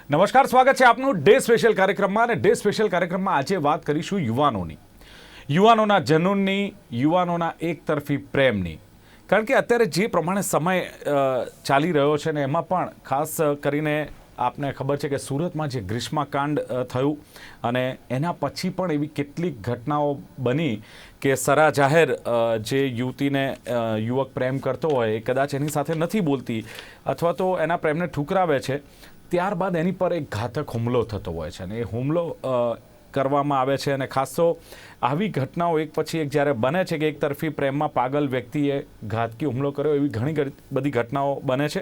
નમસ્કાર, સ્વાગત છે આપનું ડે સ્પેશિયલ કાર્યક્રમમાં. અને ડે સ્પેશિયલ કાર્યક્રમમાં આજે વાત કરીશું યુવાનોની, યુવાનોના જનૂનની, યુવાનોના એકતરફી પ્રેમની. કારણ કે અત્યારે જે પ્રમાણે સમય ચાલી રહ્યો છે ને એમાં પણ ખાસ કરીને આપને ખબર છે કે સુરતમાં જે ગ્રીષ્મકાંડ થયું અને એના પછી પણ એવી કેટલીક ઘટનાઓ બની કે સરા જાહેર જે યુવતીને યુવક પ્રેમ કરતો હોય એ કદાચ એની સાથે નથી બોલતી અથવા તો એના પ્રેમને ઠુકરાવે છે, ત્યારબાદ એની પર એક ઘાતક હુમલો થતો હોય છે અને એ હુમલો કરવામાં આવે છે. અને ખાસ તો આવી ઘટનાઓ એક પછી એક જ્યારે બને છે કે એક તરફી પ્રેમમાં પાગલ વ્યક્તિએ ઘાતકી હુમલો કર્યો, એવી ઘણી બધી ઘટનાઓ બને છે.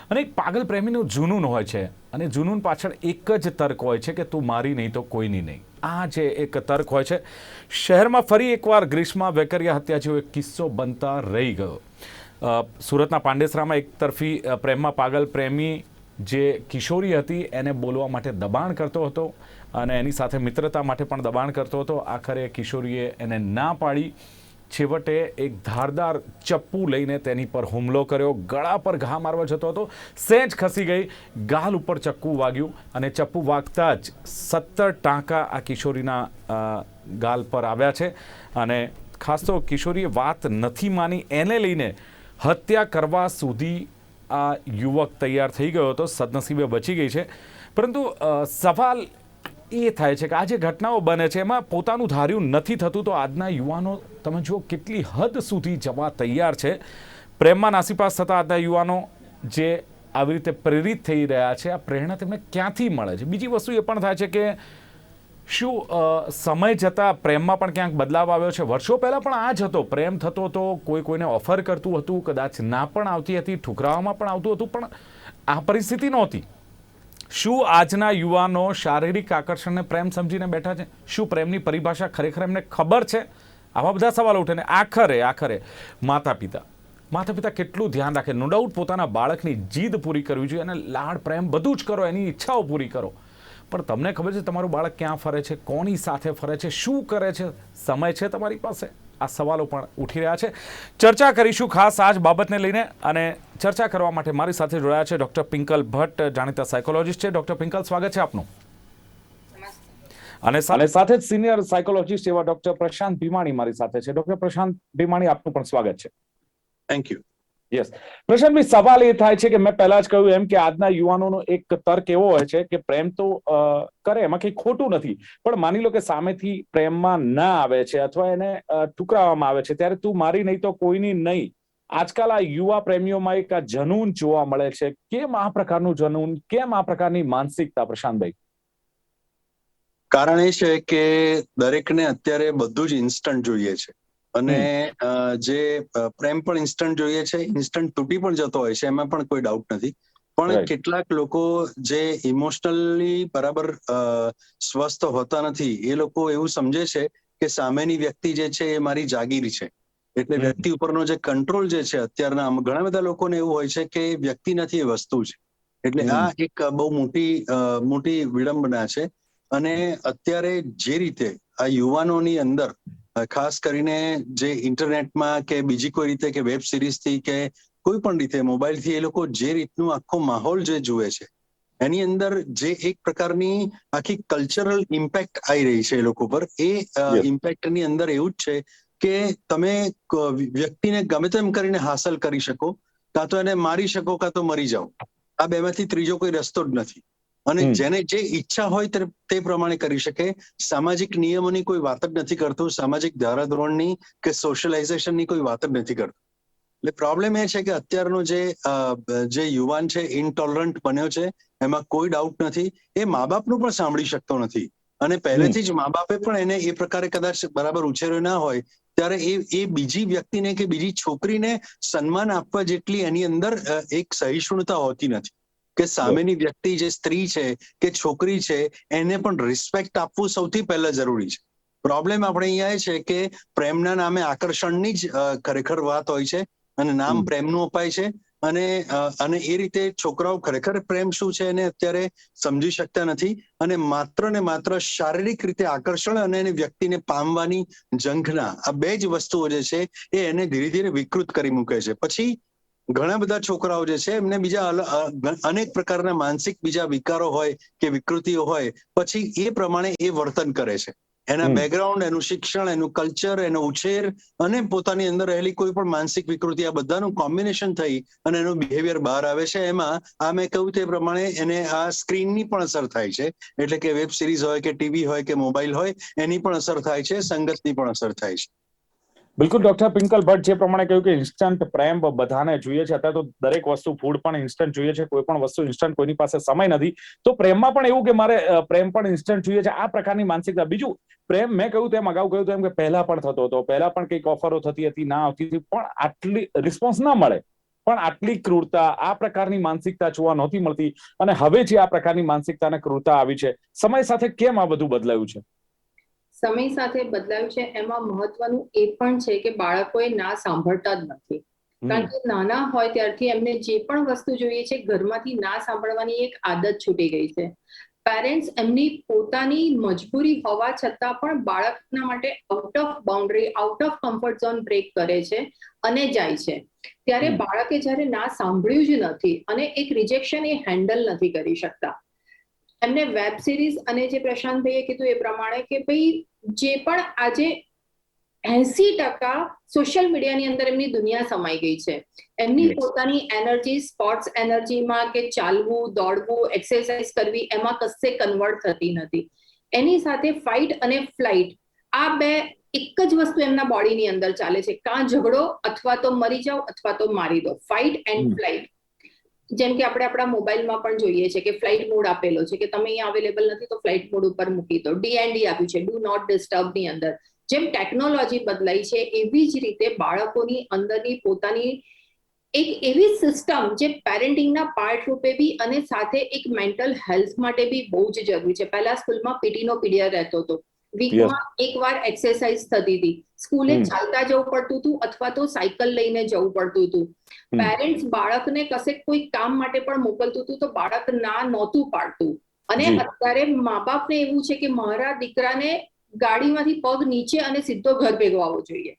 અને એક પાગલ પ્રેમીનું જુનૂન હોય છે અને જુનૂન પાછળ એક જ તર્ક હોય છે કે તું મારી નહીં તો કોઈની નહીં. આ જે એક તર્ક હોય છે, શહેરમાં ફરી એકવાર ગ્રીષ્મા વેકરિયા હત્યા જેવો એક કિસ્સો બનતા રહી ગયો. સુરતના પાંડેસરામાં એક તરફી પ્રેમમાં પાગલ પ્રેમી જે કિશોરી હતી એને બોલવા માટે દબાણ કરતો હતો અને એની સાથે મિત્રતા માટે પણ દબાણ કરતો હતો. આખરે કિશોરીએ એને ના પાડી. છેવટે એક ધારદાર ચપ્પુ લઈને તેની પર હુમલો કર્યો. ગળા પર ઘા મારવા જતો હતો, સેજ ખસી ગઈ, ગાલ ઉપર ચપ્પુ વાગ્યું અને ચપ્પુ વાગતા જ 17 ટાંકા આ કિશોરીના ગાલ પર આવ્યા છે. અને ખાસ તો કિશોરીએ વાત નથી માની, એને લઈને હત્યા કરવા સુધી આ યુવક તૈયાર થઈ ગયો હતો. સદનસીબે બચી ગઈ છે. પરંતુ સવાલ એ થાય છે કે આ જે ઘટનાઓ બને છે એમાં પોતાનું ધાર્યું નથી થતું, તો આજના યુવાનો તમે જુઓ કેટલી હદ સુધી જવા તૈયાર છે. પ્રેમમાં નાસીપાસ થતા આજના યુવાનો જે આવી રીતે પ્રેરિત થઈ રહ્યા છે, આ પ્રેરણા તેમને ક્યાંથી મળે છે? બીજી વસ્તુ એ પણ થાય છે કે શું સમય જતાં પ્રેમમાં પણ ક્યાંક બદલાવ આવ્યો છે? વર્ષો પહેલાં પણ આ જ હતો, પ્રેમ થતો હતો, કોઈ કોઈને ઓફર કરતું હતું, કદાચ ના પણ આવતી હતી, ઠુકરાવવામાં પણ આવતું હતું, પણ આ પરિસ્થિતિ નહોતી. શું આજના યુવાનો શારીરિક આકર્ષણને પ્રેમ સમજીને બેઠા છે? શું પ્રેમની પરિભાષા ખરેખર એમને ખબર છે? આવા બધા સવાલો ઉઠે. ને આખરે માતા પિતા કેટલું ધ્યાન રાખે? નો ડાઉટ પોતાના બાળકની જીદ પૂરી કરવી જોઈએ અને લાડ પ્રેમ બધું જ કરો, એની ઈચ્છાઓ પૂરી કરો. પણ તમને ખબર છે તમારું બાળક ક્યાં ફરે છે, કોની સાથે ફરે છે, શું કરે છે? સમય છે તમારી પાસે? આ સવાલો પણ ઉઠી રહ્યા છે. ચર્ચા કરીશું ખાસ આ જ બાબતને લઈને. અને ચર્ચા કરવા માટે મારી સાથે જોડાયા છે ડૉક્ટર પિંકલ ભટ્ટ, જાણીતા સાયકોલોજીસ્ટ છે. ડૉક્ટર પિંકલ, સ્વાગત છે આપનું. અને સાથે જ સિનિયર સાયકોલોજીસ્ટ એવા ડૉક્ટર પ્રશાંત ભીમાણી મારી સાથે છે. ડૉક્ટર પ્રશાંત ભીમાણી, આપનું પણ સ્વાગત છે. Thank you. યસ પ્રશાંતભાઈ, સવાલ એ થાય છે કે મેં પહેલા જ કહ્યું એમ કે આજના યુવાનોનો એક તર્ક એવો હોય છે કે પ્રેમ તો કરે, એમાં કંઈ ખોટું નથી, પણ માની લો કે સામેથી પ્રેમમાં ના આવે છે અથવા એને ઠુકરાવવામાં આવે છે, ત્યારે તું મારી નહીં તો કોઈની નહીં. આજકાલ આ યુવા પ્રેમીઓમાં એક આ જનૂન જોવા મળે છે. કેમ આ પ્રકારનું જનૂન, કેમ આ પ્રકારની માનસિકતા, પ્રશાંતભાઈ? કારણ એ છે કે દરેકને અત્યારે બધું જ ઇન્સ્ટન્ટ જોઈએ છે અને જે પ્રેમ પણ ઇન્સ્ટન્ટ જોઈએ છે, ઇન્સ્ટન્ટ તૂટી પણ જતો હોય છે, એમાં પણ કોઈ ડાઉટ નથી. પણ કેટલાક લોકો જે ઇમોશનલી બરાબર સ્વસ્થ હોતા નથી, એ લોકો એવું સમજે છે કે સામેની વ્યક્તિ જે છે એ મારી જાગીર છે, એટલે વ્યક્તિ ઉપરનો જે કંટ્રોલ જે છે અત્યારના ઘણા બધા લોકોને એવું હોય છે કે વ્યક્તિ નથી, એ વસ્તુ છે. એટલે આ એક બહુ મોટી વિડંબના છે. અને અત્યારે જે રીતે આ યુવાનોની અંદર ખાસ કરીને જે ઇન્ટરનેટમાં કે બીજી કોઈ રીતે કે વેબ સિરીઝથી કે કોઈ પણ રીતે મોબાઈલથી એ લોકો જે રીતનું આખો માહોલ જે જુએ છે, એની અંદર જે એક પ્રકારની આખી કલ્ચરલ ઇમ્પેક્ટ આવી રહી છે એ લોકો પર, એ ઇમ્પેક્ટની અંદર એવું જ છે કે તમે વ્યક્તિને ગમે તેમ કરીને હાંસલ કરી શકો, કાં તો એને મારી શકો, કાં તો મરી જાઓ. આ બેમાંથી ત્રીજો કોઈ રસ્તો જ નથી. અને જેને જે ઈચ્છા હોય તે પ્રમાણે કરી શકે. સામાજિક નિયમોની કોઈ વાત જ નથી કરતું, સામાજિક ધારાધોરણની કે સોશિયલાઇઝેશનની કોઈ વાત જ નથી કરતું. એટલે પ્રોબ્લેમ એ છે કે અત્યારનો જે યુવાન છે ઇન્ટોલરન્ટ બન્યો છે, એમાં કોઈ ડાઉટ નથી. એ મા બાપનું પણ સાંભળી શકતો નથી અને પહેલેથી જ મા બાપે પણ એને એ પ્રકારે કદાચ બરાબર ઉછેર્યો ના હોય, ત્યારે એ બીજી વ્યક્તિને કે બીજી છોકરીને સન્માન આપવા જેટલી એની અંદર એક સહિષ્ણુતા હોતી નથી કે સામેની વ્યક્તિ જે સ્ત્રી છે કે છોકરી છે એને પણ રિસ્પેક્ટ આપવું સૌથી પહેલા જરૂરી છે. પ્રોબ્લેમ આપણે અહીંયા એ છે કે પ્રેમના નામે આકર્ષણની જ ખરેખર વાત હોય છે અને નામ પ્રેમનું અપાય છે. અને એ રીતે છોકરાઓ ખરેખર પ્રેમ શું છે એને અત્યારે સમજી શકતા નથી અને માત્ર શારીરિક રીતે આકર્ષણ અને એને વ્યક્તિને પામવાની ઝંખના, આ બે જ વસ્તુઓ જે છે એ એને ધીરે ધીરે વિકૃત કરી મૂકે છે. પછી ઘણા બધા છોકરાઓ જે છે એમને બીજા અનેક પ્રકારના માનસિક બીજા વિકારો હોય કે વિકૃતિઓ હોય, પછી એ પ્રમાણે એ વર્તન કરે છે. એના બેકગ્રાઉન્ડ, એનું શિક્ષણ, એનું કલ્ચર, એનો ઉછેર અને પોતાની અંદર રહેલી કોઈ પણ માનસિક વિકૃતિ, આ બધાનું કોમ્બિનેશન થઈ અને એનું બિહેવિયર બહાર આવે છે. એમાં આ મેં કહ્યું તે પ્રમાણે એને આ સ્ક્રીનની પણ અસર થાય છે, એટલે કે વેબ સિરીઝ હોય કે ટીવી હોય કે મોબાઈલ હોય એની પણ અસર થાય છે, સંગતની પણ અસર થાય છે. બિલકુલ ડોક્ટર પિંકલ ભટ્ટ જે પ્રમાણે કહ્યું કે ઇન્સ્ટન્ટ પ્રેમ બધાને જોઈએ છે. અત્યારે તો દરેક વસ્તુ, ફૂડ પણ ઇન્સ્ટન્ટ જોઈએ છે, કોઈ પણ વસ્તુ ઇન્સ્ટન્ટ, કોઈની પાસે સમય નથી. તો પ્રેમમાં પણ એવું કે મારે પ્રેમ પણ ઇન્સ્ટન્ટ જોઈએ છે, આ પ્રકારની માનસિકતા. બીજું, પ્રેમ મેં કહ્યું તેમ, અગાઉ કહ્યું તેમ કે પહેલા પણ થતો હતો, પહેલા પણ કંઈક ઓફરો થતી હતી, ના આવતી હતી, પણ આટલી રિસ્પોન્સ ના મળે, પણ આટલી ક્રૂરતા, આ પ્રકારની માનસિકતા જોવા નહોતી મળતી. અને હવે જે આ પ્રકારની માનસિકતા અને ક્રૂરતા આવી છે, સમય સાથે કેમ આ બધું બદલાયું છે? સમય સાથે બદલાયું છે એમાં મહત્વનું એ પણ છે કે બાળકોએ ના સાંભળતા જ નથી. કારણ કે નાના હોય ત્યારથી એમને જે પણ વસ્તુ જોઈએ છે ઘરમાંથી ના સાંભળવાની એક આદત છૂટી ગઈ છે. પેરેન્ટ્સ એમની પોતાની મજબૂરી હોવા છતાં પણ બાળકના માટે out of boundary, out of comfort zone break કરે છે અને જાય છે. ત્યારે બાળકે જ્યારે ના સાંભળ્યું જ નથી અને એક રિજેક્શન એ હેન્ડલ નથી કરી શકતા. એમને વેબ સિરીઝ અને જે પ્રશાંતભાઈએ કીધું એ પ્રમાણે કે ભાઈ જે પણ આજે 80% સોશિયલ મીડિયાની અંદર એમની દુનિયા સમાઈ ગઈ છે. એમની પોતાની એનર્જી સ્પોર્ટ્સ એનર્જીમાં કે ચાલવું, દોડવું, એક્સરસાઇઝ કરવી એમાં કશે કન્વર્ટ થતી નથી. એની સાથે ફાઇટ અને ફ્લાઇટ, આ બે એક જ વસ્તુ એમના બોડીની અંદર ચાલે છે. કાં ઝઘડો, અથવા તો મરી જાઓ, અથવા તો મારી દો. Fight and flight. જેમ કે આપણે આપણા મોબાઈલમાં પણ જોઈએ છે કે ફ્લાઇટ મોડ આપેલો છે કે તમે અહીંયા અવેલેબલ નથી તો ફ્લાઇટ મોડ ઉપર મૂકી દો. DND આપ્યું છે, ડુ નોટ ડિસ્ટર્બ ની અંદર. જેમ ટેકનોલોજી બદલાઈ છે એવી જ રીતે બાળકોની અંદરની પોતાની એક એવી સિસ્ટમ જે પેરેન્ટિંગના પાર્ટ રૂપે બી અને સાથે એક મેન્ટલ હેલ્થ માટે બી બહુ જ જરૂરી છે. પહેલા સ્કૂલમાં પીટીનો પીરિયડ રહેતો હતો, વીકમાં એકવાર એક્સરસાઇઝ થતી હતી, સ્કૂલે ચાલતા જવું પડતું હતું અથવા તો સાયકલ લઈને જવું પડતું હતું. પેરેન્ટ્સ બાળકને કશે કોઈ કામ માટે પણ મોકલતું હતું તો બાળક ના નહોતું પાડતું. અને અત્યારે મા બાપને એવું છે કે મારા દીકરાને ગાડીમાંથી પગ નીચે અને સીધો ઘર ભેગો આવવો જોઈએ.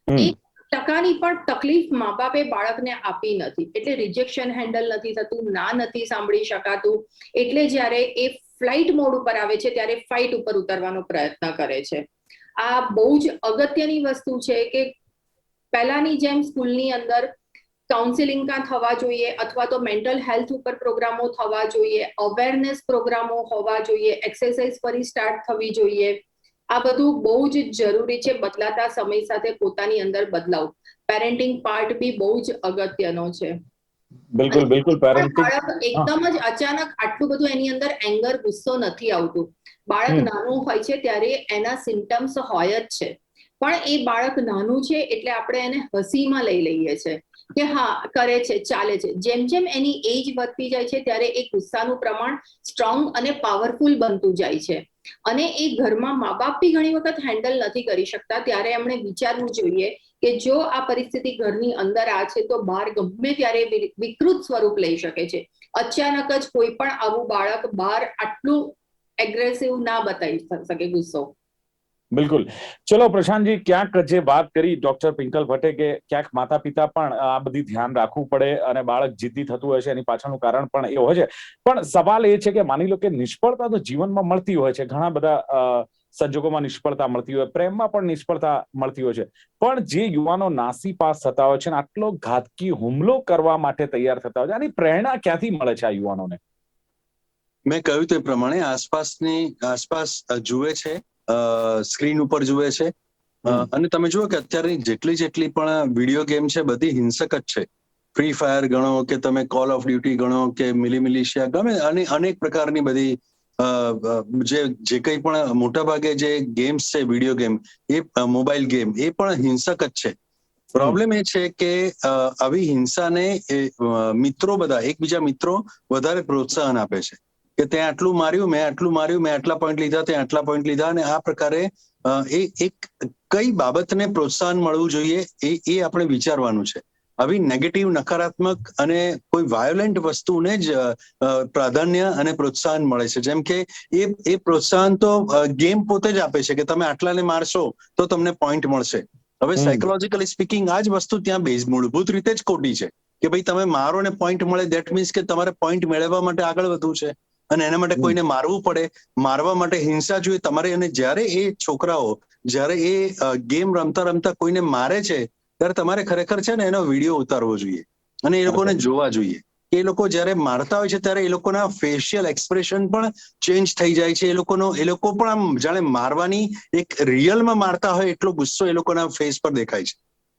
એક ટકાની પણ તકલીફ મા બાપે બાળકને આપી નથી. એટલે રિજેક્શન હેન્ડલ નથી થતું, ના નથી સાંભળી શકાતું. એટલે જ્યારે એ ફ્લાઇટ મોડ ઉપર આવે છે ત્યારે ફાઇટ ઉપર ઉતરવાનો પ્રયત્ન કરે છે. આ બહુ જ અગત્યની વસ્તુ છે કે પહેલાની જેમ સ્કૂલની અંદર કાઉન્સિલિંગ કાં થવા જોઈએ અથવા તો મેન્ટલ હેલ્થ ઉપર પ્રોગ્રામો થવા જોઈએ, અવેરનેસ પ્રોગ્રામો હોવા જોઈએ, એક્સરસાઇઝ ફરી સ્ટાર્ટ થવી જોઈએ. આ બધું બહુ જ જરૂરી છે. બદલાતા સમય સાથે પોતાની અંદર બદલાવ, પેરેન્ટિંગ પાર્ટ બી બહુ જ અગત્યનો છે. બિલકુલ બિલકુલ. પેરેન્ટિંગ એકદમ જ અચાનક આટલું બધું એની અંદર એંગર, ગુસ્સો નથી આવતું. બાળક નાનું હોય છે ત્યારે એના સિમ્ટમ્સ હોય જ છે, પણ એ બાળક નાનું છે એટલે આપણે એને હસીમાં લઈ લઈએ છીએ કે હા કરે છે, ચાલે છે. જેમ જેમ એની એજ વધતી જાય છે ત્યારે એ ગુસ્સાનું પ્રમાણ સ્ટ્રોંગ અને પાવરફુલ બનતું જાય છે. અને એ ઘરમાં મા બાપ બી ઘણી વખત હેન્ડલ નથી કરી શકતા. ત્યારે એમણે વિચારવું જોઈએ કે જો આ પરિસ્થિતિ ઘરની અંદર આ છે તો બહાર ગમે ત્યારે વિકૃત સ્વરૂપ લઈ શકે છે. અચાનક જ કોઈ પણ આવું બાળક બહાર આટલું એગ્રેસિવ ના બતાવી શકે ગુસ્સો. બિલકુલ. ચલો પ્રશાંતજી, ક્યાંક જે વાત કરી ડોક્ટર પિંકલ ભટ્ટે કે ક્યાંક માતા પિતા પણ આ બધી ધ્યાન રાખવું પડે અને બાળક જિદ્દી થતું હોય છે એની પાછળનું કારણ પણ એ હોય છે. પણ સવાલ એ છે કે માની લો કે નિષ્ફળતા તો જીવનમાં મળતી હોય છે, ઘણા બધા સંજોગોમાં નિષ્ફળતા મળતી હોય, પ્રેમમાં પણ નિષ્ફળતા મળતી હોય છે, પણ જે યુવાનો નાસીપાસ થતા હોય છે અને આટલો ઘાતકી હુમલો કરવા માટે તૈયાર થતા હોય છે, આની પ્રેરણા ક્યાંથી મળે છે આ યુવાનોને? મેં કહ્યું તે પ્રમાણે આસપાસ જુએ છે, સ્ક્રીન ઉપર જુએ છે. અને તમે જુઓ કે અત્યારની જેટલી પણ વિડીયો ગેમ છે બધી હિંસક જ છે. ફ્રી ફાયર ગણો કે તમે કોલ ઓફ ડ્યુટી ગણો કે મિલિશિયા ગમે, અને અનેક પ્રકારની બધી જે કંઈ પણ મોટા ભાગે જે ગેમ્સ છે, વિડીયો ગેમ, એ મોબાઈલ ગેમ, એ પણ હિંસક જ છે. પ્રોબ્લેમ એ છે કે આવી હિંસાને એકબીજા મિત્રો વધારે પ્રોત્સાહન આપે છે કે તે આટલું માર્યું, મેં આટલું માર્યું, મેં આટલા પોઈન્ટ લીધા, તે આટલા પોઈન્ટ લીધા. અને આ પ્રકારે એક કઈ બાબતને પ્રોત્સાહન મળવું જોઈએ એ આપણે વિચારવાનું છે. આવી નેગેટિવ, નકારાત્મક અને કોઈ વાયોલેન્ટ વસ્તુને જ પ્રાધાન્ય અને પ્રોત્સાહન મળે છે. જેમ કે એ પ્રોત્સાહન તો ગેમ પોતે જ આપે છે કે તમે આટલાને મારશો તો તમને પોઈન્ટ મળશે. હવે સાયકોલોજીકલી સ્પીકિંગ આ જ વસ્તુ ત્યાં મૂળભૂત રીતે જ ખોટી છે કે ભાઈ તમે મારો ને પોઈન્ટ મળે, દેટ મીન્સ કે તમારે પોઈન્ટ મેળવવા માટે આગળ વધવું છે અને એના માટે કોઈને મારવું પડે, મારવા માટે હિંસા જોઈએ તમારે. અને જ્યારે એ છોકરાઓ જ્યારે એ ગેમ રમતા રમતા કોઈને મારે છે ત્યારે તમારે ખરેખર છે ને એનો વિડીયો ઉતારવો જોઈએ અને એ લોકોને જોવા જોઈએ કે એ લોકો જ્યારે મારતા હોય છે ત્યારે એ લોકોના ફેશિયલ એક્સપ્રેશન પણ ચેન્જ થઈ જાય છે. એ લોકો પણ આમ જાણે મારવાની એક રિયલમાં મારતા હોય એટલો ગુસ્સો એ લોકોના ફેસ પર દેખાય છે.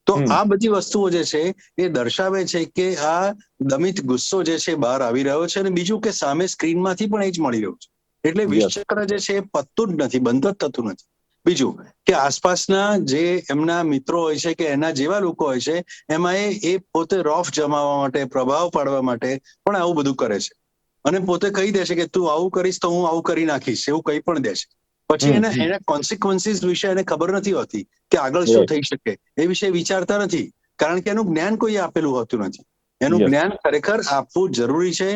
તો આ બધી વસ્તુઓ જે છે એ દર્શાવે છે કે આ દમિત ગુસ્સો જે છે બહાર આવી રહ્યો છે. અને બીજું કે સામે સ્ક્રીનમાંથી પણ એ જ મળી રહ્યું છે. એટલે વિષચક્ર જે છે એ પતતું જ નથી, બંધ જ થતું નથી. બીજું કે આસપાસના જે એમના મિત્રો હોય છે કે એના જેવા લોકો હોય છે એમાં એ પોતે રોફ જમાવવા માટે, પ્રભાવ પાડવા માટે પણ આવું બધું કરે છે અને પોતે કહી દે છે કે તું આવું કરીશ તો હું આવું કરી નાખીશ, એવું કહી પણ દે છે. પછી એના કોન્સિક્વન્સીસ વિશે એને ખબર નથી હોતી કે આગળ શું થઈ શકે, એ વિશે વિચારતા નથી, કારણ કે એનું જ્ઞાન કોઈ આપેલું હોતું નથી. એનું જ્ઞાન ખરેખર આપવું જરૂરી છે.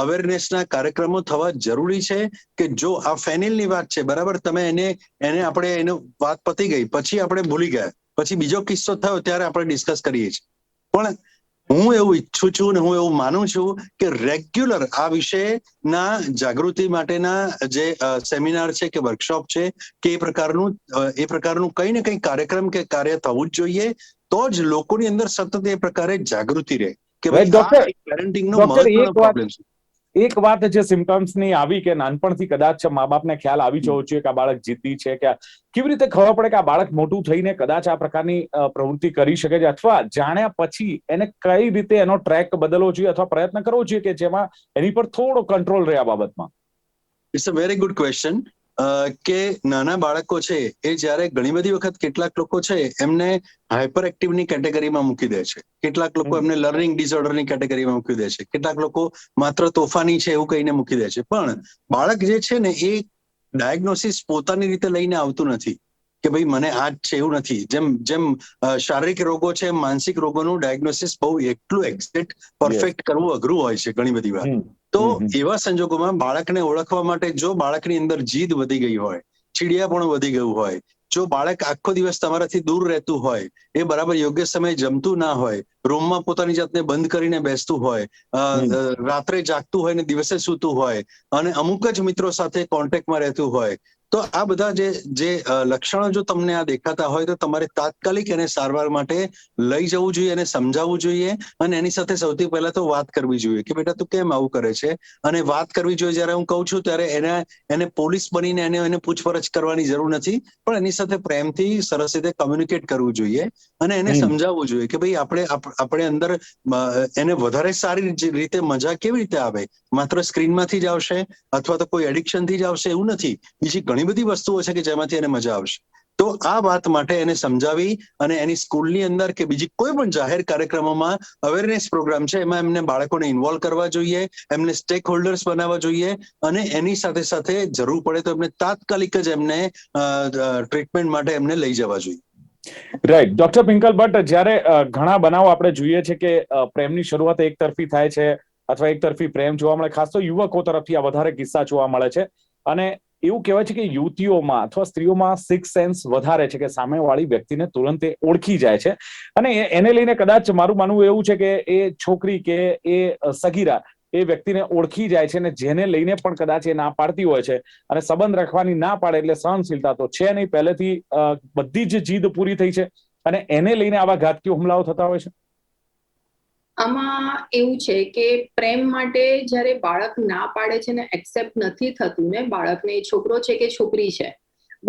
અવેરનેસના કાર્યક્રમો થવા જરૂરી છે કે જો આ ફેનિલની વાત છે, બરાબર, તમે એને આપણે એનો વાત પતી ગઈ પછી આપણે ભૂલી ગયા, પછી બીજો કિસ્સો થયો ત્યારે આપણે ડિસ્કસ કરીએ છીએ. પણ હું એવું ઈચ્છું છું ને હું એવું માનું છું કે રેગ્યુલર આ વિષયના જાગૃતિ માટેના જે સેમિનાર છે કે વર્કશોપ છે કે એ પ્રકારનું કંઈ ને કંઈ કાર્યક્રમ કે કાર્ય થવું જ જોઈએ. તો જ લોકોની અંદર સતત એ પ્રકારે જાગૃતિ રહે કે ભાઈ પેરેન્ટિંગનો મહત્વનો પ્રોબ્લેમ છે. એક વાત જે સિમ્ટમ્સની આવી કે નાનપણથી કદાચ મા બાપને ખ્યાલ આવી જવો જોઈએ કે આ બાળક જીદ્દી છે, કે કેવી રીતે ખબર પડે કે આ બાળક મોટું થઈને કદાચ આ પ્રકારની પ્રવૃત્તિ કરી શકે છે, અથવા જાણ્યા પછી એને કઈ રીતે એનો ટ્રેક બદલવો જોઈએ અથવા પ્રયત્ન કરવો જોઈએ કે જેમાં એની પર થોડો કંટ્રોલ રહે આ બાબતમાં? It's a very good question. કે નાના બાળકો છે એ જ્યારે ઘણી બધી વખત કેટલાક લોકો છે એમને હાઇપર એક્ટિવની કેટેગરીમાં મૂકી દે છે, કેટલાક લોકો એમને લર્નિંગ ડિસઓર્ડરની કેટેગરીમાં મૂકી દે છે, કેટલાક લોકો માત્ર તોફાની છે એવું કહીને મૂકી દે છે. પણ બાળક જે છે ને એ ડાયગ્નોસિસ પોતાની રીતે લઈને આવતું નથી કે ભાઈ મને આ જ છે, એવું નથી. જેમ શારીરિક રોગો છે, માનસિક રોગોનું ડાયગ્નોસિસ બહુ એટલું એક્ઝેક્ટ પરફેક્ટ કરવું અઘરું હોય છે ઘણી બધી વાર. તો એવા સંજોગોમાં બાળકને ઓળખવા માટે જો બાળકની અંદર જીદ વધી ગઈ હોય, ચીડિયાપણું વધી ગયું હોય, જો બાળક આખો દિવસ તમારાથી દૂર રહેતું હોય, એ બરાબર યોગ્ય સમયે જમતું ના હોય, રૂમમાં પોતાની જાતને બંધ કરીને બેસતું હોય, રાત્રે જાગતું હોય ને દિવસે સૂતું હોય અને અમુક જ મિત્રો સાથે કોન્ટેક્ટમાં રહેતું હોય, તો આ બધા જે લક્ષણો જો તમને આ દેખાતા હોય તો તમારે તાત્કાલિક એને સારવાર માટે લઈ જવું જોઈએ અને સમજાવવું જોઈએ. અને એની સાથે સૌથી પહેલા તો વાત કરવી જોઈએ કે બેટા તું કેમ આવું કરે છે, અને વાત કરવી જોઈએ. જ્યારે હું કહું છું ત્યારે એને પોલીસ બનીને એને પૂછપરછ કરવાની જરૂર નથી, પણ એની સાથે પ્રેમથી સરસ રીતે કોમ્યુનિકેટ કરવું જોઈએ અને એને સમજાવવું જોઈએ કે ભાઈ આપણે અંદર એને વધારે સારી રીતે મજા કેવી રીતે આવે, માત્ર સ્ક્રીનમાંથી જ આવશે અથવા તો કોઈ એડિક્શનથી જ આવશે એવું નથી. બીજી ઘણી બધી વસ્તુઓ છે કે જેમાંથી એને મજા આવશે. તો આ વાત માટે એને સમજાવી અને એની સ્કૂલની અંદર કે બીજી કોઈ પણ જાહેર કાર્યક્રમોમાં અવેરનેસ પ્રોગ્રામ છે એમાં એમને બાળકોને ઇન્વોલ્વ કરવા જોઈએ, એમને સ્ટેક હોલ્ડર્સ બનાવવા જોઈએ અને એની સાથે સાથે જરૂર પડે તો એમને તાત્કાલિક જ એમને ટ્રીટમેન્ટ માટે એમને લઈ જવા જોઈએ. રાઈટ. ડોક્ટર પિંકલ ભટ્ટ, જ્યારે ઘણા બનાવો આપણે જોઈએ છે કે પ્રેમની શરૂઆત એક તરફી થાય છે અથવા એક તરફી પ્રેમ જોવા મળે, ખાસ તો યુવકો તરફથી આ વધારે કિસ્સા જોવા મળે છે. અને એવું કહેવાય છે કે યુવતીઓમાં અથવા સ્ત્રીઓમાં સિક્સ સેન્સ વધારે છે કે સામેવાળી વ્યક્તિને તુરંત એ ઓળખી જાય છે. અને એને લઈને કદાચ મારું માનવું એવું છે કે એ છોકરી કે એ સગીરા એ વ્યક્તિને ઓળખી જાય છે, અને જેને લઈને પણ કદાચ એ ના પાડતી હોય છે અને સંબંધ રાખવાની ના પાડે એટલે સહનશીલતા તો છે નહીં, પહેલેથી બધી જ જીદ પૂરી થઈ છે અને એને લઈને આવા ઘાતકી હુમલાઓ થતા હોય છે. આમાં એવું છે કે પ્રેમ માટે જ્યારે બાળક ના પાડે છે ને એક્સેપ્ટ નથી થતું ને બાળકને, છોકરો છે કે છોકરી છે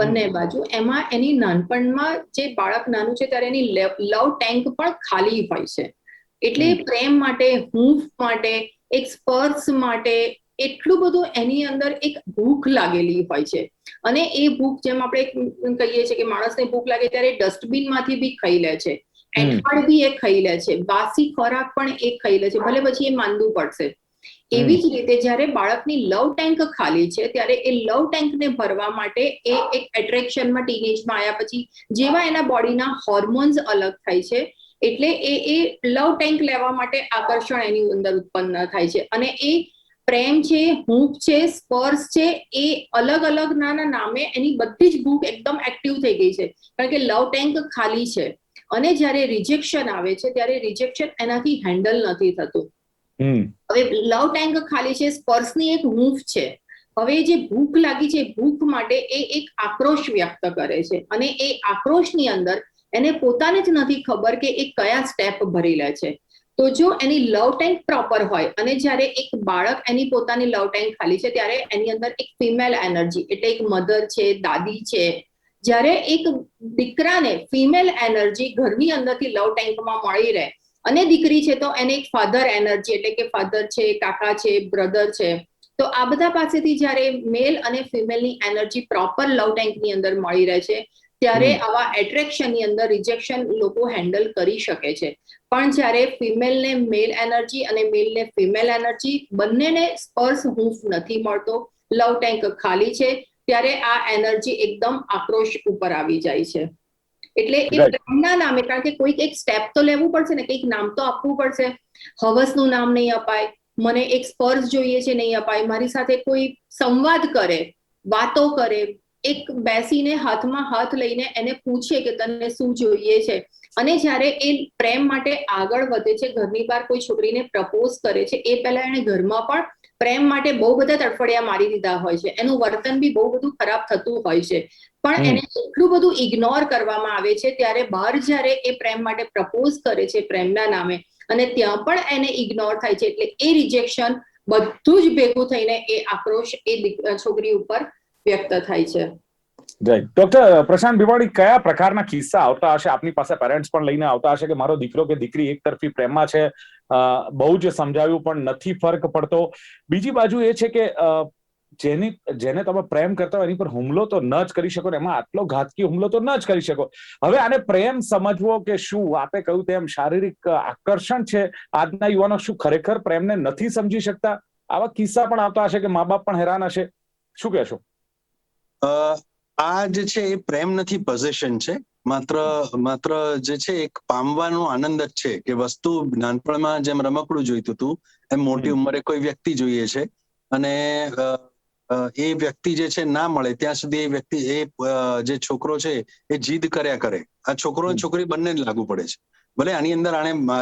બંને બાજુ, એમાં એની નાનપણમાં જે બાળક નાનું છે ત્યારે એની લવ ટેન્ક પણ ખાલી હોય છે. એટલે પ્રેમ માટે, હૂંફ માટે, એક સ્પર્શ માટે એટલું બધું એની અંદર એક ભૂખ લાગેલી હોય છે. અને એ ભૂખ, જેમ આપણે કહીએ છીએ કે માણસને ભૂખ લાગે ત્યારે ડસ્ટબિનમાંથી બી ખાઈ લે છે, એઠવાડ બી એ ખાઈ લે છે, બાસી ખોરાક પણ એ ખાઈ લે છે, ભલે પછી એ માંદું પડશે. એવી જ રીતે જ્યારે બાળકની લવ ટેન્ક ખાલી છે ત્યારે એ લવ ટેન્કને ભરવા માટે એ એક એટ્રેક્શનમાં ટીનેજમાં આવ્યા પછી જેવા એના બોડીના હોર્મોન્સ અલગ થાય છે એટલે એ લવ ટેન્ક લેવા માટે આકર્ષણ એની અંદર ઉત્પન્ન થાય છે. અને એ પ્રેમ છે, હૂંફ છે, સ્પર્શ છે, એ અલગ અલગ નામે એની બધી જ ભૂખ એકદમ એક્ટિવ થઈ ગઈ છે કારણ કે લવ ટેન્ક ખાલી છે. અને જ્યારે રિજેક્શન આવે છે ત્યારે રિજેક્શન એનાથી હેન્ડલ નથી થતું. હવે લવ ટેન્ક ખાલી છે, સ્પર્શની એક હૂંફ છે. હવે જે ભૂખ લાગી છે, ભૂખ માટે એ એક આક્રોશ વ્યક્ત કરે છે, અને એ આક્રોશની અંદર એને પોતાને જ નથી ખબર કે એ કયા સ્ટેપ ભરી લે છે. તો જો એની લવ ટેન્ક પ્રોપર હોય અને જ્યારે એક બાળક એની પોતાની લવ ટેન્ક ખાલી છે ત્યારે એની અંદર એક ફિમેલ એનર્જી એટલે એક મધર છે, દાદી છે. જ્યારે એક દીકરાને ફિમેલ એનર્જી ઘરની અંદરથી લવ ટેન્કમાં મળી રહે અને દીકરી છે તો એને એક ફાધર એનર્જી એટલે કે ફાધર છે, કાકા છે, બ્રધર છે, તો આ બધા પાસેથી જ્યારે મેલ અને ફિમેલની એનર્જી પ્રોપર લવ ટેન્કની અંદર મળી રહે છે ત્યારે આવા એટ્રેક્શનની અંદર રિજેક્શન લોકો હેન્ડલ કરી શકે છે. પણ જ્યારે ફિમેલને મેલ એનર્જી અને મેલને ફિમેલ એનર્જી બંનેને સ્પર્શ હૂંફ નથી મળતો, લવ ટેન્ક ખાલી છે, ત્યારે આ એનર્જી એકદમ આક્રોશ ઉપર આવી જાય છે. એટલે એ પ્રેમના નામે, કારણ કે કોઈક એક સ્ટેપ તો લેવું પડશે ને, કંઈક નામ તો આપવું પડશે. હવસનું નામ નહીં અપાય, મને એક સ્પર્શ જોઈએ છે નહીં અપાય, મારી સાથે કોઈ સંવાદ કરે, વાતો કરે, એક બેસીને હાથમાં હાથ લઈને એને પૂછે કે તને શું જોઈએ છે. અને જ્યારે એ પ્રેમ માટે આગળ વધે છે, ઘરની બહાર કોઈ છોકરીને પ્રપોઝ કરે છે, એ પહેલા એને ઘરમાં પણ પ્રેમ માટે બહુ બધા તડફડિયા મારી દીધા હોય છે, એનું વર્તન બી બહુ બધું ખરાબ થતું હોય છે, પણ એને એટલું બધું ઇગ્નોર કરવામાં આવે છે. ત્યારે બહાર જ્યારે એ પ્રેમ માટે પ્રપોઝ કરે છે પ્રેમના નામે, અને ત્યાં પણ એને ઇગ્નોર થાય છે, એટલે એ રિજેક્શન બધું જ ભેગું થઈને એ આક્રોશ એ છોકરી ઉપર વ્યક્ત થાય છે. ડોક્ટર પ્રશાંત ભીવાડી, કયા પ્રકારના કિસ્સા આવતા હશે? આપની પાસે પેરેન્ટ્સ પણ લઈને આવતા હશે કે મારો દીકરો કે દીકરી એક તરફી પ્રેમમાં છે, બહુ જ સમજાવ્યું પણ નથી ફરક પડતો. બીજી બાજુ એ છે કે જેને તમે પ્રેમ કરતા હોય એની પર હુમલો તો ન જ કરી શકો, એમાં આટલો ઘાતકી હુમલો તો ન જ કરી શકો. હવે આને પ્રેમ સમજવો કે શું? આપે કહ્યું તેમ શારીરિક આકર્ષણ છે. આજના યુવાનો શું ખરેખર પ્રેમને નથી સમજી શકતા? આવા કિસ્સા પણ આવતા હશે કે મા બાપ પણ હેરાન હશે. શું કહેશો? આ જે છે એ પ્રેમ નથી, પોઝેશન છે. માત્ર જે છે એક પામવાનો આનંદ જ છે કે વસ્તુ નાનપણમાં જેમ રમકડું જોઈતું હતું એમ મોટી ઉંમરે કોઈ વ્યક્તિ જોઈએ છે, અને એ વ્યક્તિ જે છે ના મળે ત્યાં સુધી એ વ્યક્તિ જે છોકરો છે એ જીદ કર્યા કરે. આ છોકરો અને છોકરી બંનેને લાગુ પડે છે. ભલે આની અંદર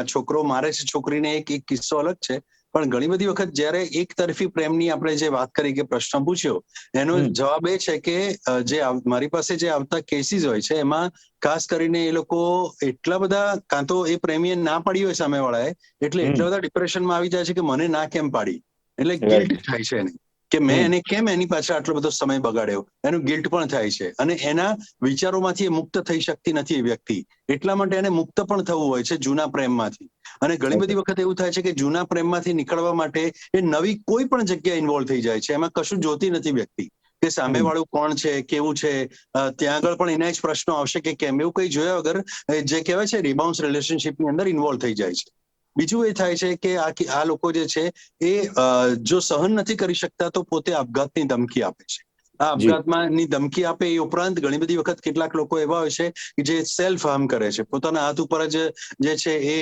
છોકરો મારે છે છોકરીને, એક કિસ્સો અલગ છે, પણ ઘણી બધી વખત જ્યારે એક તરફી પ્રેમની આપણે જે વાત કરી કે પ્રશ્ન પૂછ્યો, એનો જવાબ એ છે કે જે મારી પાસે જે આવતા કેસીસ હોય છે એમાં ખાસ કરીને એ લોકો એટલા બધા, કાં તો એ પ્રેમીએ ના પાડી હોય સામેવાળાએ, એટલે એટલા બધા ડિપ્રેશનમાં આવી જાય છે કે મને ના કેમ પાડી, એટલે ગિલ્ટ થાય છે એને કે મેં એને કેમ એની પાછળ આટલો બધો સમય બગાડ્યો, એનું ગિલ્ટ પણ થાય છે. અને એના વિચારોમાંથી એ મુક્ત થઈ શકતી નથી એ વ્યક્તિ, એટલા માટે એને મુક્ત પણ થવું હોય છે જૂના પ્રેમમાંથી. અને ઘણી બધી વખત એવું થાય છે કે જૂના પ્રેમમાંથી નીકળવા માટે એ નવી કોઈ પણ જગ્યાએ ઇન્વોલ્વ થઈ જાય છે. એમાં કશું જોતી નથી વ્યક્તિ કે સામેવાળું કોણ છે, કેવું છે. ત્યાં આગળ પણ એના જ પ્રશ્નો આવશે કે કેમ, એવું કંઈ જોયા વગર જે કહેવાય છે રિબાઉન્સ રિલેશનશિપની અંદર ઇન્વોલ્વ થઈ જાય છે. બીજું એ થાય છે કે આ લોકો જે છે એ જો સહન નથી કરી શકતા તો પોતે આપઘાતની ધમકી આપે છે. આ આપઘાતની ધમકી આપે એ ઉપરાંત ઘણી બધી વખત કેટલાક લોકો એવા હોય છે કે જે સેલ્ફ હાર્મ કરે છે, પોતાના હાથ ઉપર જ જે છે એ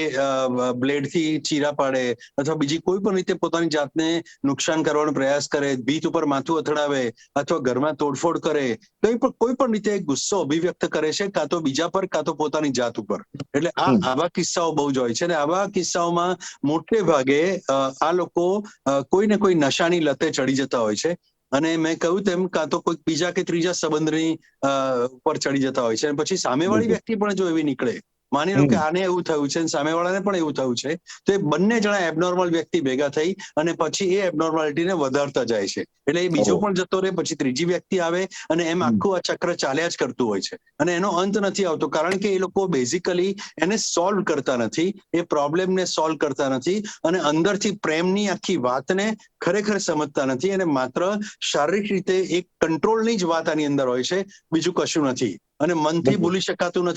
બ્લેડથી ચીરા પાડે અથવા બીજી કોઈ પણ રીતે પોતાની જાતને નુકસાન કરવાનો પ્રયાસ કરે, ભીત ઉપર માથું અથડાવે અથવા ઘરમાં તોડફોડ કરે, કોઈ પણ રીતે ગુસ્સો અભિવ્યક્ત કરે છે, કાં તો બીજા પર કાં તો પોતાની જાત ઉપર. એટલે આવા કિસ્સાઓ બહુ જ હોય છે. અને આવા કિસ્સાઓમાં મોટે ભાગે આ લોકો કોઈને કોઈ નશાની લતે ચડી જતા હોય છે. અને મેં કહ્યું તેમ કાં તો કોઈ બીજા કે ત્રીજા સંબંધની ઉપર ચડી જતા હોય છે. અને પછી સામેવાળી વ્યક્તિ પણ જો એવી નીકળે, માની લો કે આને એવું થયું છે સામેવાળાને પણ એવું થયું છે, તો એ બંને જણા એબનોર્મલ વ્યક્તિ ભેગા થઈ અને પછી એ એબનોર્માલિટીને વધારતા જાય છે. એટલે એ બીજો પણ જતો રહે, પછી ત્રીજી વ્યક્તિ આવે, અને એમ આખું આ ચક્ર ચાલ્યા જ કરતું હોય છે. અને એનો અંત નથી આવતો, કારણ કે એ લોકો બેઝિકલી એને સોલ્વ કરતા નથી, એ પ્રોબ્લેમને સોલ્વ કરતા નથી, અને અંદરથી પ્રેમની આખી વાતને ખરેખર સમજતા નથી, અને માત્ર શારીરિક રીતે એક કંટ્રોલની જ વાત આની અંદર હોય છે, બીજું કશું નથી. અને મનથી ભૂલી શકાતું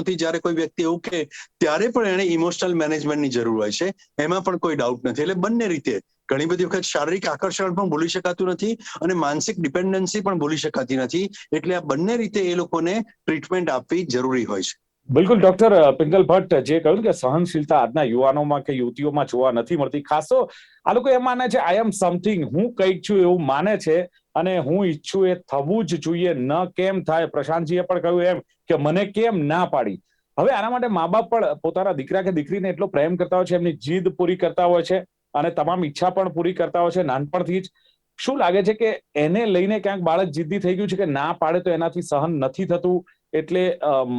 નથી. જ્યારે કોઈ વ્યક્તિ એવું કહે ત્યારે પણ એને ઇમોશનલ મેનેજમેન્ટની જરૂર હોય છે, એમાં પણ કોઈ ડાઉટ નથી. એટલે બંને રીતે ઘણી બધી વખત શારીરિક આકર્ષણ પણ ભૂલી શકાતું નથી અને માનસિક ડિપેન્ડન્સી પણ ભૂલી શકાતી નથી. એટલે આ બંને રીતે એ લોકોને ટ્રીટમેન્ટ આપવી જરૂરી હોય છે. બિલકુલ. ડોક્ટર પિંગલ ભટ્ટ જે કહ્યું કે સહનશીલતા આજના યુવાનોમાં કે યુવતીઓમાં જોવા નથી મળતી. ખાસો આ લોકો એમ માને છે આઈ એમ સમથિંગ, હું કંઈક છું એવું માને છે, અને હું ઈચ્છું એ થવું જ જોઈએ, ન કેમ થાય. પ્રશાંતજીએ પણ કહ્યું એમ કે મને કેમ ના પાડી. હવે આના માટે મા બાપ પણ પોતાના દીકરા કે દીકરીને એટલો પ્રેમ કરતા હોય છે, એમની જીદ પૂરી કરતા હોય છે અને તમામ ઈચ્છા પણ પૂરી કરતા હોય છે નાનપણથી જ. શું લાગે છે કે એને લઈને ક્યાંક બાળક જિદ્દી થઈ ગયું છે કે ના પાડે તો એનાથી સહન નથી થતું, એટલે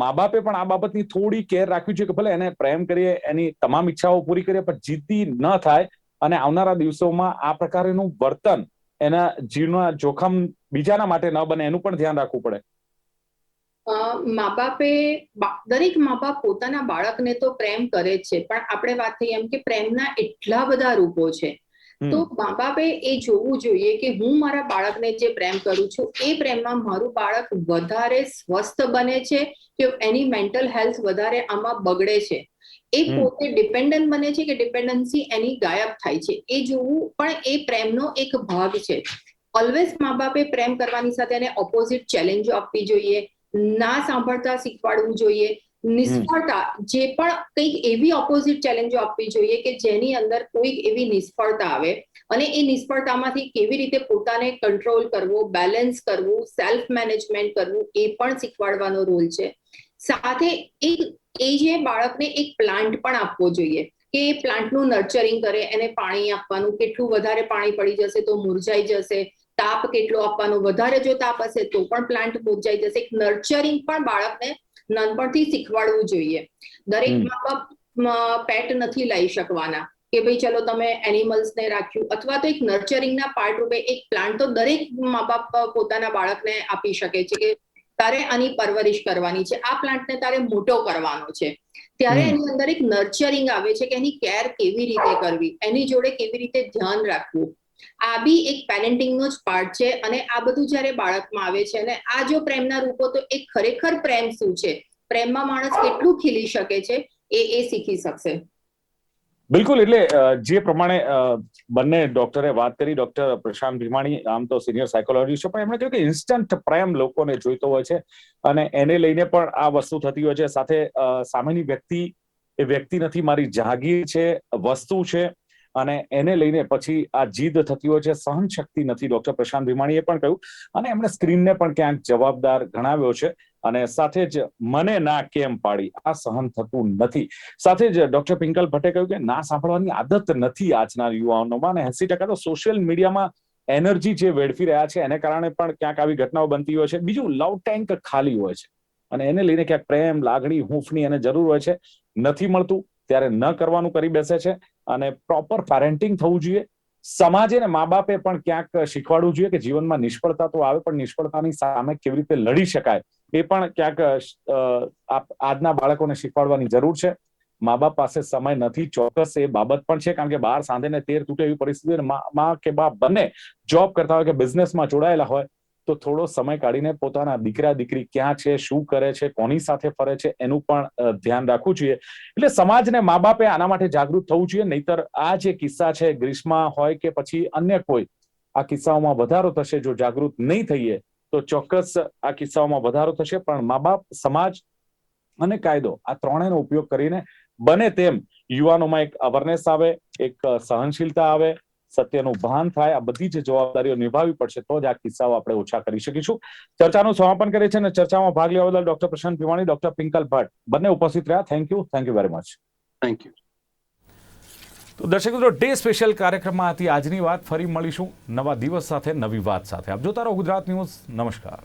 મા બાપે પણ આ બાબતની થોડી કેર રાખવી છે કે ભલે એને પ્રેમ કરીએ, એની તમામ ઈચ્છાઓ પૂરી કરીએ, પણ જિદ્દી ન થાય અને આવનારા દિવસોમાં આ પ્રકારનું વર્તન એના જીવનના જોખમ બીજાના માટે ન બને એનું પણ ધ્યાન રાખવું પડે. દરેક મા બાપ પોતાના બાળકને તો પ્રેમ કરે જ છે, પણ આપણે વાત થઈ એમ કે પ્રેમના એટલા બધા રૂપો છે. તો મા બાપે એ જોવું જોઈએ કે હું મારા બાળકને જે પ્રેમ કરું છું એ પ્રેમમાં મારું બાળક વધારે સ્વસ્થ બને છે કે એની મેન્ટલ હેલ્થ વધારે આમાં બગડે છે, એ પોતે ડિપેન્ડન્ટ બને છે કે ડિપેન્ડન્સી એની ગાયબ થાય છે, એ જોવું પણ એ પ્રેમનો એક ભાગ છે. ઓલવેઝ મા બાપે પ્રેમ કરવાની સાથે એને ઓપોઝિટ ચેલેન્જો આપવી જોઈએ, ના સાંભળતા શીખવાડવું જોઈએ, નિષ્ફળતા જે પણ કંઈક એવી ઓપોઝિટ ચેલેન્જો આપવી જોઈએ કે જેની અંદર કોઈક એવી નિષ્ફળતા આવે અને એ નિષ્ફળતામાંથી કેવી રીતે પોતાને કંટ્રોલ કરવો, બેલેન્સ કરવું, સેલ્ફ મેનેજમેન્ટ કરવું, એ પણ શીખવાડવાનો રોલ છે. સાથે એ જે બાળકને એક પ્લાન્ટ પણ આપવો જોઈએ કે એ પ્લાન્ટનું નર્ચરિંગ કરે, એને પાણી આપવાનું, કેટલું વધારે પાણી પડી જશે તો મુરઝાઈ જશે, તાપ કેટલો આપવાનો, વધારે જો તાપ હશે તો પણ પ્લાન્ટ મુરઝાઈ જશે. એક નર્ચરિંગ પણ બાળકને નાનપણથી શીખવાડવું જોઈએ. દરેક મા બાપ પેટ નથી લઈ શકવાના કે ભાઈ ચલો તમે એનિમલ્સને રાખ્યું, અથવા તો એક નર્ચરિંગના પાર્ટ રૂપે એક પ્લાન્ટ તો દરેક મા બાપ પોતાના બાળકને આપી શકે છે કે તારે આની પરવરિશ કરવાની છે, આ પ્લાન્ટને તારે મોટો કરવાનો છે. ત્યારે એની અંદર એક નર્ચરિંગ આવે છે કે એની કેર કેવી રીતે કરવી, એની જોડે કેવી રીતે ધ્યાન રાખવું. આ બી એક પેરેન્ટિંગનો જ પાર્ટ છે. અને આ બધું જ્યારે બાળકમાં આવે છે અને આ જો પ્રેમના રૂપો, તો એ ખરેખર પ્રેમ શું છે, પ્રેમમાં માણસ કેટલું ખીલી શકે છે, એ શીખી શકશે. બિલકુલ. એટલે જે પ્રમાણે બંને ડોક્ટરે વાત કરી, ડોક્ટર પ્રશાંત ભીમાણી આમ તો સિનિયર સાયકોલોજીસ્ટ છે, પણ એમણે કહ્યું કે ઇન્સ્ટન્ટ પ્રેમ લોકોને જોઈતો હોય છે અને એને લઈને પણ આ વસ્તુ થતી હોય છે. સાથે સામેની વ્યક્તિ એ વ્યક્તિ નથી, મારી જાગીર છે, વસ્તુ છે, અને એને લઈને પછી આ જીદ થતી હોય છે, સહન શક્તિ નથી, ડોક્ટર પ્રશાંત ભીમાણીએ પણ કહ્યું. અને એમણે સ્ક્રીનને પણ ક્યાંક જવાબદાર ગણાવ્યો છે અને સાથે જ મને ના કેમ પાડી, આ સહન થતું નથી. સાથે જ ડોક્ટર પિંકલ ભટ્ટે કહ્યું કે ના સાંભળવાની આદત નથી આજના યુવાનોમાં, અને 80% તો સોશિયલ મીડિયામાં એનર્જી જે વેડફી રહ્યા છે એને કારણે પણ ક્યાંક આવી ઘટનાઓ બનતી હોય છે. બીજું, લવ ટેન્ક ખાલી હોય છે અને એને લઈને ક્યાંક પ્રેમ, લાગણી, હૂંફની એને જરૂર હોય છે, નથી મળતું ત્યારે ન કરવાનું કરી બેસે છે. અને પ્રોપર પેરેન્ટિંગ થવું જોઈએ. સમાજે ને મા બાપે પણ ક્યાંક શીખવાડવું જોઈએ કે જીવનમાં નિષ્ફળતા તો આવે, પણ નિષ્ફળતાની સામે કેવી રીતે લડી શકાય એ પણ ક્યાંક આજના બાળકોને શીખવાડવાની જરૂર છે. મા બાપ પાસે સમય નથી, ચોક્કસ એ બાબત પણ છે, કારણ કે બહાર સાંધે ને તેર તૂટે એવી પરિસ્થિતિ, મા કે બાપ બંને જોબ કરતા હોય કે બિઝનેસમાં જોડાયેલા હોય, તો થોડો સમય કાઢીને પોતાના દીકરા દીકરી ક્યાં છે, શું કરે છે, કોની સાથે ફરે છે, એનું પણ ધ્યાન રાખવું જોઈએ. એટલે સમાજને મા બાપે આના માટે જાગૃત થવું જોઈએ. નહીતર આ જે કિસ્સા છે, ગ્રીષ્મા હોય કે પછી અન્ય કોઈ, આ કિસ્સાઓમાં વધારો થશે. જો જાગૃત નહીં થઈએ તો ચોક્કસ આ કિસ્સાઓમાં વધારો થશે. પણ મા બાપ, સમાજ અને કાયદો, આ ત્રણેયનો ઉપયોગ કરીને બને તેમ યુવાનોમાં એક અવેરનેસ આવે, એક સહનશીલતા આવે, સત્યનું ભાન થાય. આ બધી જ જવાબદારીઓ નિભાવવી પડશે, તો જ આ કિસ્સાઓ આપણે ઓછા કરી શકીશું. ચર્ચાનું સમાપન કરે છે અને ચર્ચામાં ભાગ લેવા બદલ ડોક્ટર પ્રશાંત ભીમાણી, ડોક્ટર પિંકલ ભટ્ટ બંને ઉપસ્થિત રહ્યા. Thank you very much. Thank you. તો દર્શક મિત્રો, ડે સ્પેશિયલ કાર્યક્રમમાં હતી આજની વાત. ફરી મળીશું નવા દિવસ સાથે, નવી વાત સાથે. આપ જોતા રહો ગુજરાત ન્યૂઝ. નમસ્કાર.